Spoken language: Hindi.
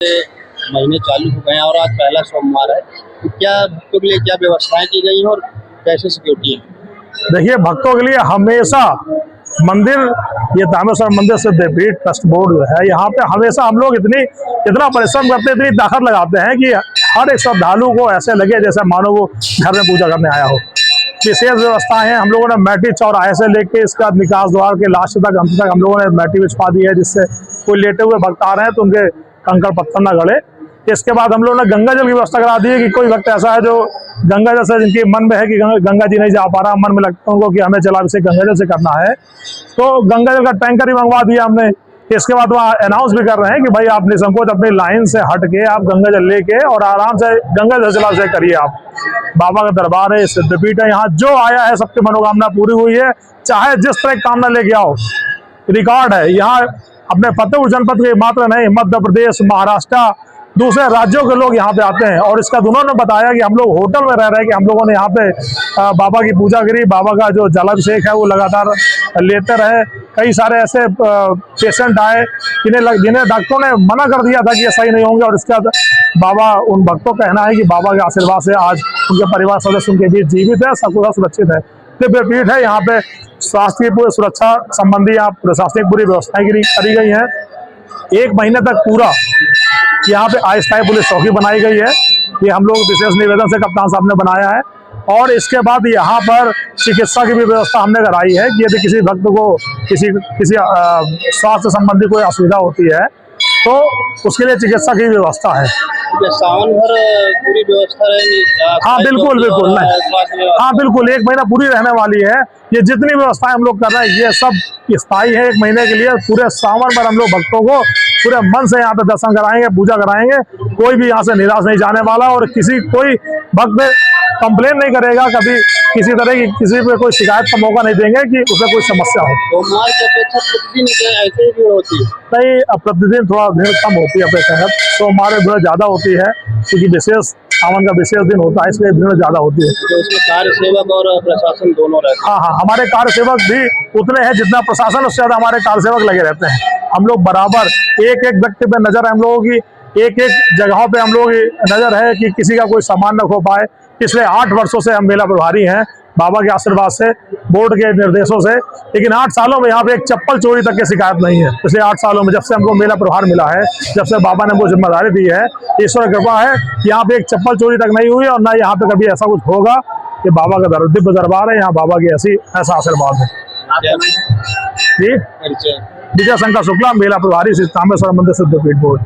महीने चालू हो गए हैं और आज पहला सोमवार है, तो क्या भक्तों के लिए क्या व्यवस्थाएं की गई हैं और कैसे सिक्योरिटी है? देखिए, भक्तों के लिए हमेशा मंदिर, ये तामेश्वर मंदिर सिद्धपीठ ट्रस्ट बोर्ड जो है, यहाँ पे हमेशा हम लोग इतना परिश्रम करते हैं, इतनी ताकत लगाते हैं कि हर एक श्रद्धालु को ऐसे लगे जैसे मानो वो घर में पूजा करने आया हो। विशेष व्यवस्थाएं हैं। हम लोगों ने मैटी चौराहे से लेके इसका निकास द्वार के लास्ट तक हम लोगों ने मैटी बिछवा दी है, जिससे कोई लेटे हुए भक्त आ रहे हैं तो उनके कंकड़ पत्थर न गड़े। इसके बाद हम लोगों ने गंगा जल की व्यवस्था करा दी है कि कोई भक्त ऐसा है जो गंगा जल से जिनके मन में है कि गंगा जी नहीं जा पा रहा, मन में लगता है उनको कि हमें जलाभिषेक गंगा जल से करना है, तो गंगा जल का टैंकर ही मंगवा दिया हमने। इसके बाद वहाँ अनाउंस भी कर रहे हैं कि भाई आप निसंकोच अपनी लाइन से हट के आप गंगा जल लेके और आराम से गंगा जल जलाभिषेक करिए। आप बाबा का दरबार है, सिद्धपीठ है, यहाँ जो आया है सबकी मनोकामना पूरी हुई है, चाहे जिस तरह की कामना लेके आओ। रिकॉर्ड है यहाँ अपने फतेहपुर जनपद के मात्र नहीं, मध्य प्रदेश, महाराष्ट्र, दूसरे राज्यों के लोग यहाँ पे आते हैं। और इसका उन्होंने बताया कि हम लोग होटल में रह रहे हैं कि हम लोगों ने यहाँ पे बाबा की पूजा करी, बाबा का जो जलाभिषेक है वो लगातार लेते रहे। कई सारे ऐसे पेशेंट आए जिन्हें डॉक्टरों ने मना कर दिया था कि ये सही नहीं होंगे, और इसका बाबा, उन भक्तों का कहना है कि बाबा के आशीर्वाद से आज उनके परिवार सदस्य उनके बीच जीवित है, सकुशल सुरक्षित है। दिव्य पीठ है, यहाँ पे स्वास्थ्य की पूरी सुरक्षा संबंधी यहाँ प्रशासनिक पूरी व्यवस्थाएं करी गई है। 1 महीने तक पूरा यहाँ पे अस्थायी पुलिस चौकी बनाई गई है, ये हम लोग विशेष निवेदन से कप्तान साहब ने बनाया है। और इसके बाद यहाँ पर चिकित्सा की भी व्यवस्था हमने कराई है कि यदि किसी भक्त को किसी स्वास्थ्य संबंधी कोई असुविधा होती है तो उसके लिए चिकित्सा की व्यवस्था है। सावन भर पूरी व्यवस्था रहेगी? हाँ बिल्कुल बिल्कुल, नहीं हाँ बिल्कुल, 1 महीना पूरी रहने वाली है। ये जितनी व्यवस्थाएं हम लोग कर रहे हैं ये सब स्थायी है, 1 महीने के लिए। पूरे सावन भर हम लोग भक्तों को पूरे मन से यहाँ पे दर्शन कराएंगे, पूजा कराएंगे। कोई भी यहाँ से निराश नहीं जाने वाला, और कोई भक्त कंप्लेन नहीं करेगा, कभी किसी तरह की किसी पे कोई शिकायत का मौका नहीं देंगे कि उसे कोई समस्या हो। सोमवार की अपेक्षा प्रतिदिन ऐसे ही भीड़ होती है? नहीं, प्रतिदिन थोड़ा भीड़ कम होती है अपेक्षाकृत, सोमवार में भीड़ ज़्यादा होती है क्योंकि विशेष सावन का विशेष दिन होता है, इसलिए भीड़ ज़्यादा होती है। तो इसमें कार्य सेवक और प्रशासन दोनों रहते हैं? हाँ, हमारे कार्य सेवक भी उतने हैं जितना प्रशासन, उससे ज़्यादा हमारे कार्य सेवक लगे रहते हैं। हम लोग बराबर एक व्यक्ति पे नजर है, हम लोगों की एक जगहों पे हम लोग नजर है कि किसी का कोई सामान न खो पाए। पिछले 8 वर्षों से हम मेला प्रभारी हैं, बाबा के आशीर्वाद से, बोर्ड के निर्देशों से, लेकिन 8 सालों में यहाँ पे एक चप्पल चोरी तक की शिकायत नहीं है। पिछले 8 सालों में जब से हमको मेला प्रभार मिला है, जब से बाबा ने हमको जिम्मेदारी दी है, ईश्वर की कृपा है, यहाँ पे एक चप्पल चोरी तक नहीं हुई, और ना यहाँ पे कभी ऐसा कुछ होगा। कि बाबा का दिव्य दरबार है, यहाँ बाबा की ऐसा आशीर्वाद है। जी, विजय शंकर शुक्ला, मेला प्रभारी, तामेश्वर मंदिर सिद्धपीठ बोर्ड।